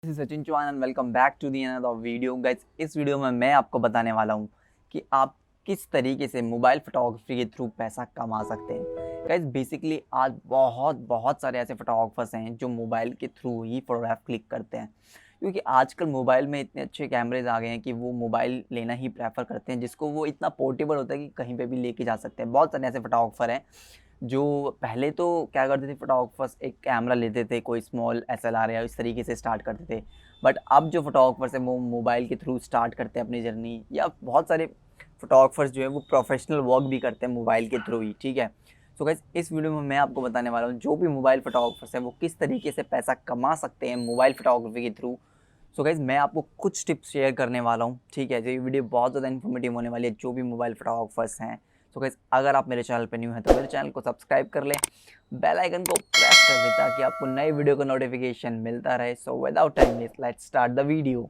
This is Sachin Chauhan and welcome back to the another video guys. इस video में मैं आपको बताने वाला हूँ कि आप किस तरीके से मोबाइल फोटोग्राफी के थ्रू पैसा कमा सकते हैं। गाइस बेसिकली आज बहुत सारे ऐसे फोटोग्राफर्स हैं जो मोबाइल के थ्रू ही फोटोग्राफ क्लिक करते हैं, क्योंकि आजकल मोबाइल में इतने अच्छे कैमरेज आ गए हैं कि वो मोबाइल लेना ही प्रेफर करते हैं, जिसको वो इतना पोर्टेबल होता है कि कहीं पे भी लेके जा सकते हैं। बहुत सारे ऐसे फोटोग्राफर हैं जो पहले तो क्या करते थे, फोटोग्राफर्स एक कैमरा लेते थे, कोई स्मॉल एसएलआर या इस तरीके से स्टार्ट करते थे। बट अब जो फोटोग्राफर्स हैं वो मोबाइल के थ्रू स्टार्ट करते हैं अपनी जर्नी, या बहुत सारे फोटोग्राफर्स जो है वो प्रोफेशनल वर्क भी करते हैं मोबाइल के थ्रू ही। ठीक है, सो गाइस इस वीडियो में मैं आपको बताने वाला हूँ जो भी मोबाइल फोटोग्राफर्स हैं वो किस तरीके से पैसा कमा सकते हैं मोबाइल फोटोग्राफी के थ्रू। सो गाइस मैं आपको कुछ टिप्स शेयर करने वाला हूँ। ठीक है, जो ये वीडियो बहुत ज़्यादा इन्फॉर्मेटिव होने वाली है जो भी मोबाइल फोटोग्राफर्स हैं। सो गाइस अगर आप मेरे चैनल पर न्यू हैं तो मेरे चैनल को सब्सक्राइब कर लें, बेल आइकन को प्रेस कर दें ताकि आपको नए वीडियो का नोटिफिकेशन मिलता रहे। So without time waste let's start the video.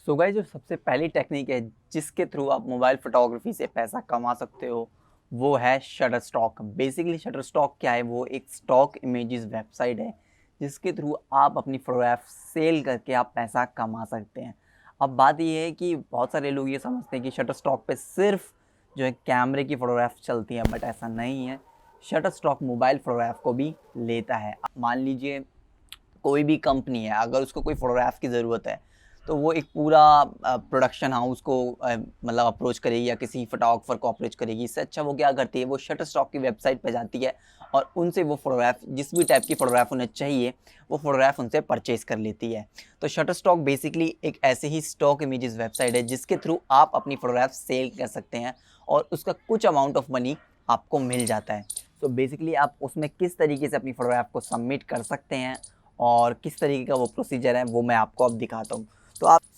So guys जो सबसे पहली टेक्निक है जिसके थ्रू आप मोबाइल फोटोग्राफी से पैसा कमा सकते हो वो है shutter stock. Basically shutter stock क्या है, वो एक स्टॉक इमेजेस वेबसाइट है जिसके थ्रू आप अपनी फोटोग्राफ सेल करके आप पैसा कमा सकते हैं। अब बात ये है कि बहुत सारे लोग ये समझते हैं कि शटर स्टॉक पे सिर्फ जो है कैमरे की फ़ोटोग्राफ चलती है, बट ऐसा नहीं है। शटर स्टॉक मोबाइल फ़ोटोग्राफ को भी लेता है। मान लीजिए कोई भी कंपनी है, अगर उसको कोई फ़ोटोग्राफ की ज़रूरत है तो वो एक पूरा प्रोडक्शन हाउस को मतलब अप्रोच करेगी या किसी फोटोग्राफर को अप्रोच करेगी। इससे अच्छा वो क्या करती है, वो शटर स्टॉक की वेबसाइट पे जाती है और उनसे वो फ़ोटोग्राफ, जिस भी टाइप की फ़ोटोग्राफ उन्हें चाहिए वो फ़ोटोग्राफ उनसे परचेज़ कर लेती है। तो शटर स्टॉक बेसिकली एक ऐसे ही स्टॉक इमेजेस वेबसाइट है जिसके थ्रू आप अपनी फ़ोटोग्राफ सेल कर सकते हैं और उसका कुछ अमाउंट ऑफ मनी आपको मिल जाता है। सो बेसिकली आप उसमें किस तरीके से अपनी फ़ोटोग्राफ को सबमिट कर सकते हैं और किस तरीके का वो प्रोसीजर है वो मैं आपको अब दिखाता हूँ।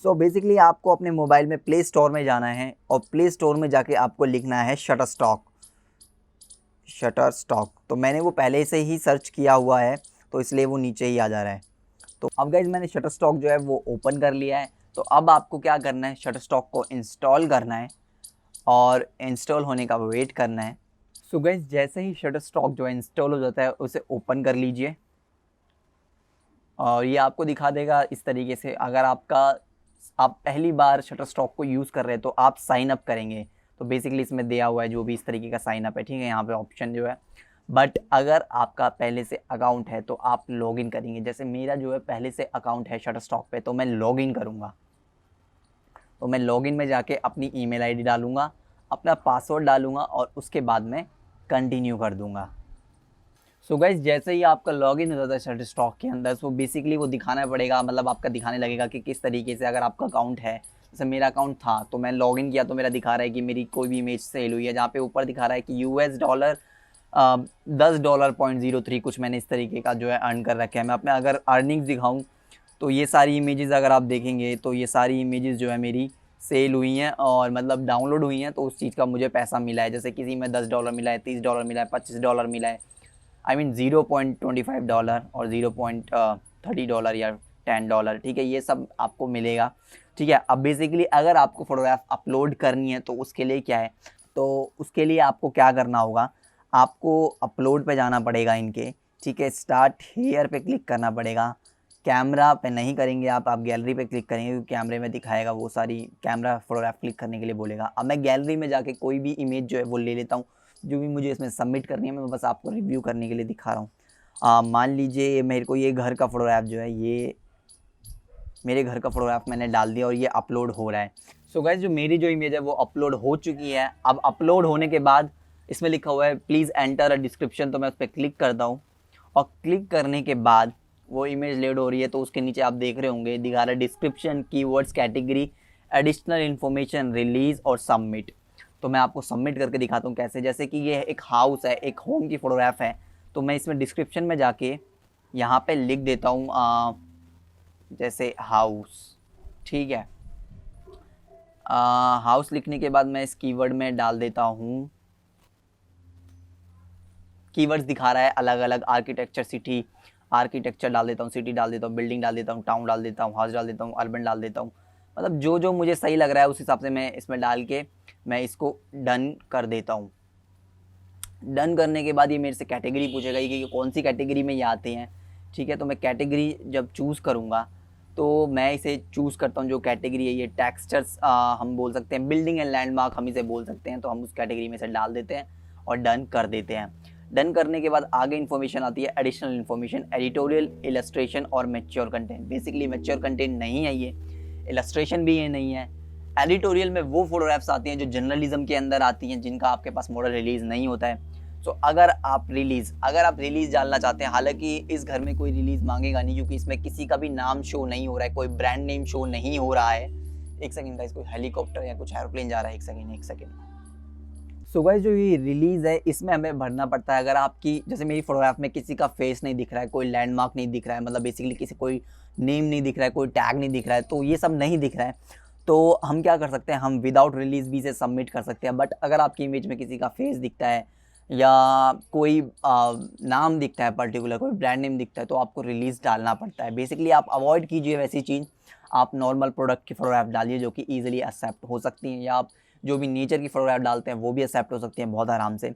तो बेसिकली आपको अपने मोबाइल में प्ले स्टोर में जाना है और प्ले स्टोर में जाके आपको लिखना है शटर स्टॉक। शटर स्टॉक तो मैंने वो पहले से ही सर्च किया हुआ है तो इसलिए वो नीचे ही आ जा रहा है। तो अब गाइज मैंने शटर स्टॉक जो है वो ओपन कर लिया है। तो अब आपको क्या करना है, शटर स्टॉक को इंस्टॉल करना है और इंस्टॉल होने का वेट करना है। सो गाइज जैसे ही शटर स्टॉक जो है इंस्टॉल हो जाता है उसे ओपन कर लीजिए और ये आपको दिखा देगा इस तरीके से। अगर आप पहली बार शटर स्टॉक को यूज़ कर रहे हैं तो आप साइन अप करेंगे तो बेसिकली इसमें दिया हुआ है जो भी इस तरीके का साइन अप है। ठीक है, यहाँ पे ऑप्शन जो है। बट अगर आपका पहले से अकाउंट है तो आप लॉगिन करेंगे। जैसे मेरा जो है पहले से अकाउंट है शटर स्टॉक पे तो मैं लॉगिन करूँगा। तो मैं लॉगिन में जाके अपनी ईमेल आईडी डालूँगा, अपना पासवर्ड डालूँगा और उसके बाद मैं कंटिन्यू कर दूँगा। सो गाइज जैसे ही आपका लॉगिन हो जाता है शटर स्टॉक के अंदर, सो बेसिकली वो दिखाना पड़ेगा, मतलब आपका दिखाने लगेगा कि किस तरीके से अगर आपका अकाउंट है। जैसे मेरा अकाउंट था तो मैं लॉगिन किया तो मेरा दिखा रहा है कि मेरी कोई भी इमेज सेल हुई है, जहाँ पे ऊपर दिखा रहा है कि $10 $10.03 कुछ मैंने इस तरीके का जो है अर्न कर रखा है। मैं अपने अगर अर्निंग्स दिखाऊँ तो ये सारी इमेजेस अगर आप देखेंगे तो ये सारी इमेजेस जो है मेरी सेल हुई हैं और मतलब डाउनलोड हुई हैं, तो उस चीज़ का मुझे पैसा मिला है। जैसे किसी में $10 मिला है, $30 मिला है, $25 मिला है। आई मीन $0.25 और $0.30 या $10। ठीक है, ये सब आपको मिलेगा। ठीक है, अब बेसिकली अगर आपको फ़ोटोग्राफ अपलोड करनी है तो उसके लिए क्या है, तो उसके लिए आपको क्या करना होगा, आपको अपलोड पे जाना पड़ेगा इनके। ठीक है, स्टार्ट हेयर पे क्लिक करना पड़ेगा। कैमरा पे नहीं करेंगे आप गैलरी पे क्लिक करेंगे क्योंकि कैमरे में दिखाएगा वो सारी, कैमरा फोटोग्राफ क्लिक करने के लिए बोलेगा। अब मैं गैलरी में जाके कोई भी इमेज जो है वो ले लेता हूँ जो भी मुझे इसमें सबमिट करनी है। मैं बस आपको रिव्यू करने के लिए दिखा रहा हूँ। मान लीजिए मेरे को ये घर का फोटोग्राफ जो है, ये मेरे घर का फोटोग्राफ मैंने डाल दिया और ये अपलोड हो रहा है। सो गाइस जो मेरी जो इमेज है वो अपलोड हो चुकी है। अब अपलोड होने के बाद इसमें लिखा हुआ है प्लीज़ एंटर अ डिस्क्रिप्शन, तो मैं उस पर क्लिक करता हूँ और क्लिक करने के बाद वो इमेज लोड हो रही है। तो उसके नीचे आप देख रहे होंगे दिखा रहा है description, keywords, category, additional information, release और सबमिट। तो मैं आपको सबमिट करके दिखाता हूँ कैसे। जैसे कि ये एक हाउस है, एक होम की फ़ोटोग्राफ है, तो मैं इसमें डिस्क्रिप्शन में जाके यहाँ पे लिख देता हूँ जैसे हाउस। ठीक है, हाउस लिखने के बाद मैं इस कीवर्ड में डाल देता हूँ, कीवर्ड्स दिखा रहा है अलग अलग, आर्किटेक्चर, सिटी, आर्किटेक्चर डाल देता हूँ, सिटी डाल देता हूँ, बिल्डिंग डाल देता हूँ, टाउन डाल देता हूँ, हाउस डाल देता हूँ, अर्बन डाल देता हूँ। मतलब जो जो मुझे सही लग रहा है उस हिसाब से मैं इसमें डाल के मैं इसको डन कर देता हूँ। डन करने के बाद ये मेरे से कैटेगरी पूछेगा कि कौन सी कैटेगरी में ये आते हैं। ठीक है, तो मैं कैटेगरी जब चूज़ करूँगा तो मैं इसे चूज़ करता हूँ जो कैटेगरी है, ये टेक्सचर्स हम बोल सकते हैं, बिल्डिंग एंड लैंडमार्क हम इसे बोल सकते हैं। तो हम उस कैटेगरी में से डाल देते हैं और डन कर देते हैं। डन करने के बाद आगे इन्फॉर्मेशन आती है एडिशनल इन्फॉर्मेशन, एडिटोरियल, इलस्ट्रेशन और mature content. Basically mature content नहीं है ये, इलस्ट्रेशन भी ये नहीं है। एडिटोरियल में वो फोटोग्राफ्स आती हैं जो जर्नलिज्म के अंदर आती हैं, जिनका आपके पास मॉडल रिलीज नहीं होता है। सो अगर आप रिलीज डालना चाहते हैं, हालांकि इस घर में कोई रिलीज मांगेगा नहीं क्योंकि इसमें किसी का भी नाम शो नहीं हो रहा है, कोई ब्रांड नेम शो नहीं हो रहा है। एक सेकंड गाइस, कोई हेलीकॉप्टर या कुछ एरोप्लेन जा रहा है, एक सेकंड। सो गाइस जो ये रिलीज है इसमें हमें भरना पड़ता है। अगर आपकी जैसे मेरी फोटोग्राफ में किसी का फेस नहीं दिख रहा है, कोई लैंडमार्क नहीं दिख रहा है, मतलब बेसिकली किसी कोई नेम नहीं दिख रहा है, कोई टैग नहीं दिख रहा है, तो ये सब नहीं दिख रहा है, तो हम क्या कर सकते हैं, हम विदाउट रिलीज भी इसे सबमिट कर सकते हैं। बट अगर आपकी इमेज में किसी का फेस दिखता है या कोई नाम दिखता है पर्टिकुलर, कोई ब्रांड नेम दिखता है, तो आपको रिलीज़ डालना पड़ता है। बेसिकली आप अवॉइड कीजिए वैसी चीज़, आप नॉर्मल प्रोडक्ट की फोटोग्राफ डालिए जो कि ईजिली एक्सेप्ट हो सकती हैं, या आप जो भी नेचर की फोटोग्राफ डालते हैं वो भी एक्सेप्ट हो सकती हैं बहुत आराम से।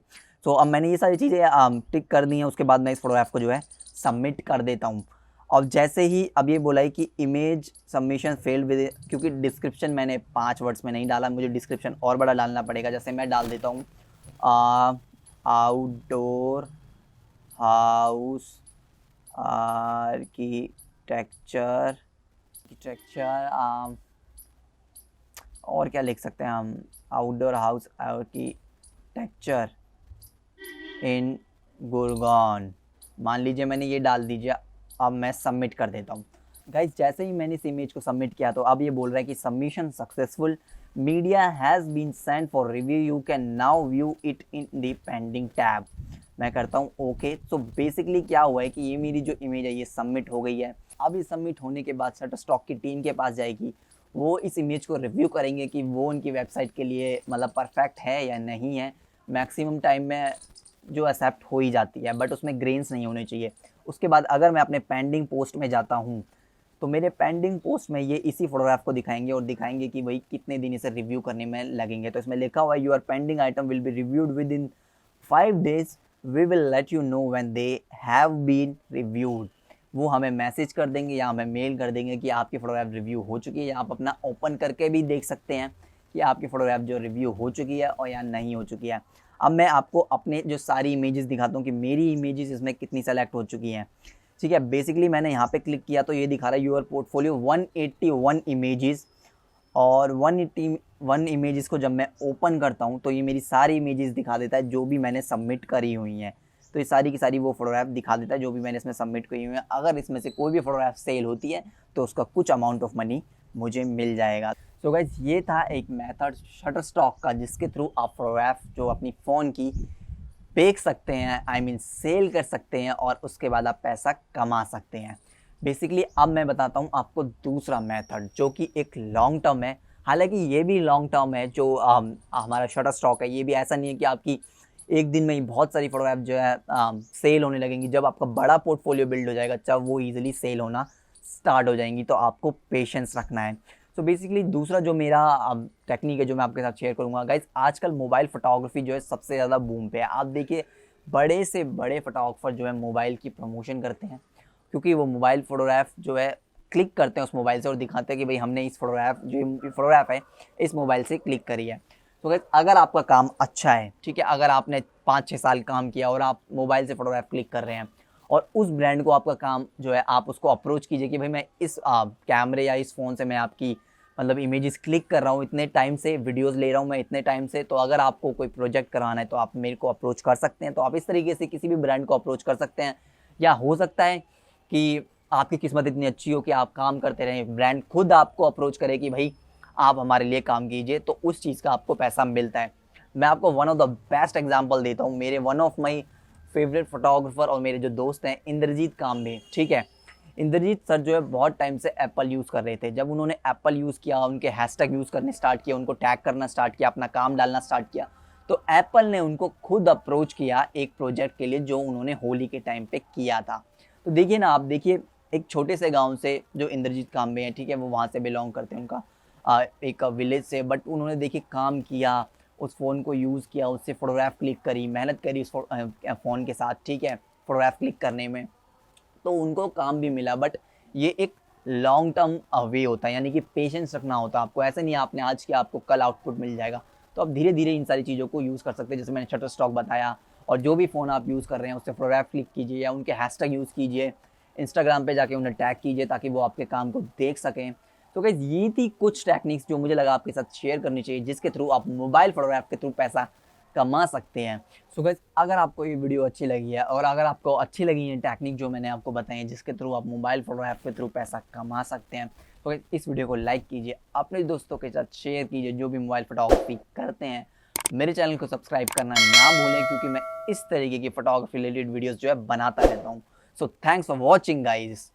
तो अब मैंने ये सारी चीज़ें टिक कर दी हैं, उसके बाद मैं इस फोटोग्राफ को जो है सबमिट कर देता हूँ। और जैसे ही अब ये बोला है कि इमेज सबमिशन फेल्ड विद, क्योंकि डिस्क्रिप्शन मैंने 5 वर्ड्स में नहीं डाला, मुझे डिस्क्रिप्शन और बड़ा डालना पड़ेगा। जैसे मैं डाल देता हूँ आउटडोर हाउस आर्किटेक्चर, और क्या लिख सकते हैं हम, आउटडोर हाउस आर्किटेक्चर इन गुड़गांव, मान लीजिए मैंने ये डाल दीजिए। अब मैं सबमिट कर देता हूँ। गाइज जैसे ही मैंने इस इमेज को सबमिट किया तो अब ये बोल रहा है कि submission successful, media has been send for review, you can now view it in the pending tab. मैं करता हूँ ओके। तो बेसिकली क्या हुआ है कि ये मेरी जो इमेज है ये सबमिट हो गई है। अब ये सबमिट होने के बाद शटरस्टॉक की टीम के पास जाएगी, वो इस इमेज को रिव्यू करेंगे कि वो उनकी वेबसाइट के लिए मतलब परफेक्ट है या नहीं है। मैक्सिमम टाइम में जो एक्सेप्ट हो ही जाती है, बट उसमें ग्रेन्स नहीं होने चाहिए। उसके बाद अगर मैं अपने पेंडिंग पोस्ट में जाता हूँ तो मेरे पेंडिंग पोस्ट में ये इसी फोटोग्राफ को दिखाएंगे और दिखाएंगे कि भाई कितने दिन इसे रिव्यू करने में लगेंगे। तो इसमें लिखा हुआ है your pending item will be reviewed within 5 days, we will let you know when they have been reviewed. वो हमें मैसेज कर देंगे या हमें मेल कर देंगे कि आपकी फ़ोटोग्राफ रिव्यू हो चुकी है, या आप अपना ओपन करके भी देख सकते हैं कि आपकी फ़ोटोग्राफ जो रिव्यू हो चुकी है और या नहीं हो चुकी है। अब मैं आपको अपने जो सारी इमेजेस दिखाता हूँ कि मेरी इमेजेस इसमें कितनी सेलेक्ट हो चुकी हैं। ठीक है, बेसिकली मैंने यहाँ पे क्लिक किया तो ये दिखा रहा है यूर पोर्टफोलियो 181 इमेजेस, और 181 इमेजेस को जब मैं ओपन करता हूँ तो ये मेरी सारी इमेजेस दिखा देता है जो भी मैंने सबमिट करी हुई हैं। तो ये सारी की सारी वो फोटोग्राफ दिखा देता है जो भी मैंने इसमें सबमिट करी हुई है। अगर इसमें से कोई भी फोटोग्राफ सेल होती है तो उसका कुछ अमाउंट ऑफ मनी मुझे मिल जाएगा। सो गाइस ये था एक मेथड शटरस्टॉक का जिसके थ्रू आप फोटोग्राफ जो अपनी फ़ोन की बेच सकते हैं, आई मीन सेल कर सकते हैं, और उसके बाद आप पैसा कमा सकते हैं। बेसिकली अब मैं बताता हूँ आपको दूसरा मेथड जो कि एक लॉन्ग टर्म है। हालांकि ये भी लॉन्ग टर्म है जो हमारा शटरस्टॉक है। ये भी ऐसा नहीं है कि आपकी एक दिन में ही बहुत सारी फोटोग्राफ जो है सेल होने लगेंगी। जब आपका बड़ा पोर्टफोलियो बिल्ड हो जाएगा तब वो ईजिली सेल होना स्टार्ट हो जाएंगी, तो आपको पेशेंस रखना है। सो बेसिकली दूसरा जो मेरा टेक्निक है जो मैं आपके साथ शेयर करूंगा गाइज, आजकल मोबाइल फोटोग्राफी जो है सबसे ज़्यादा बूम पे है। आप देखिए बड़े से बड़े फोटोग्राफर जो है मोबाइल की प्रमोशन करते हैं, क्योंकि वो मोबाइल फ़ोटोग्राफ जो है क्लिक करते हैं उस मोबाइल से और दिखाते हैं कि भाई हमने इस फोटोग्राफ है इस मोबाइल से क्लिक करी है। तो गाइस अगर आपका काम अच्छा है, ठीक है, अगर आपने 5-6 साल काम किया और आप मोबाइल से फोटोग्राफ क्लिक कर रहे हैं और उस ब्रांड को आपका काम जो है आप उसको अप्रोच कीजिए कि भाई मैं इस कैमरे या इस फ़ोन से मैं आपकी मतलब इमेजेस क्लिक कर रहा हूँ इतने टाइम से, वीडियोस ले रहा हूँ मैं इतने टाइम से, तो अगर आपको कोई प्रोजेक्ट कराना है तो आप मेरे को अप्रोच कर सकते हैं। तो आप इस तरीके से किसी भी ब्रांड को अप्रोच कर सकते हैं। या हो सकता है कि आपकी किस्मत इतनी अच्छी हो कि आप काम करते रहें, ब्रांड खुद आपको अप्रोच करे कि भाई आप हमारे लिए काम कीजिए, तो उस चीज़ का आपको पैसा मिलता है। मैं आपको one of the best example देता हूँ। मेरे one of my favourite photographer और मेरे जो दोस्त हैं इंद्रजीत कामबे, ठीक है, इंद्रजीत सर जो है बहुत टाइम से एप्पल यूज़ कर रहे थे। जब उन्होंने एप्पल यूज़ किया, उनके हैशटैग यूज़ करने स्टार्ट किया, उनको टैग करना स्टार्ट किया, अपना काम डालना स्टार्ट किया, तो एप्पल ने उनको खुद अप्रोच किया एक प्रोजेक्ट के लिए जो उन्होंने होली के टाइम पे किया था। तो देखिए ना, आप देखिए एक छोटे से गांव से जो इंद्रजीत कामबे हैं, ठीक है, वो वहाँ से बिलोंग करते हैं, उनका एक विलेज से, बट उन्होंने देखिए काम किया, उस फ़ोन को यूज़ किया, उससे फ़ोटोग्राफ क्लिक करी, मेहनत करी उस फ़ोन के साथ, ठीक है, फ़ोटोग्राफ क्लिक करने में, तो उनको काम भी मिला। बट ये एक लॉन्ग टर्म वे होता है, यानी कि पेशेंस रखना होता है आपको। ऐसा नहीं है आपने आज किया आपको कल आउटपुट मिल जाएगा। तो आप धीरे-धीरे इन सारी चीज़ों को यूज़ कर सकते हैं, जैसे मैंने शटरस्टॉक बताया। और जो भी फ़ोन आप यूज़ कर रहे हैं उससे फ़ोटोग्राफ क्लिक कीजिए या उनके हैशटैग यूज़ कीजिए, इंस्टाग्राम पे जाके उन्हें टैग कीजिए ताकि वो आपके काम को देख सकें। तो गाइस ये थी कुछ टेक्निक्स जो मुझे लगा आपके साथ शेयर करनी चाहिए, जिसके थ्रू आप मोबाइल फ़ोटोग्राफ के थ्रू पैसा कमा सकते हैं। सो गाइस अगर आपको ये वीडियो अच्छी लगी है और अगर आपको अच्छी लगी है टेक्निक जो मैंने आपको बताई है जिसके थ्रू आप मोबाइल फ़ोटोग्राफ के थ्रू पैसा कमा सकते हैं, तो गाइस इस वीडियो को लाइक कीजिए, अपने दोस्तों के साथ शेयर कीजिए जो भी मोबाइल फ़ोटोग्राफी करते हैं। मेरे चैनल को सब्सक्राइब करना ना भूलें क्योंकि मैं इस तरीके की फ़ोटोग्राफी रिलेटेड वीडियोज़ जो है बनाता रहता हूँ। So thanks for watching guys.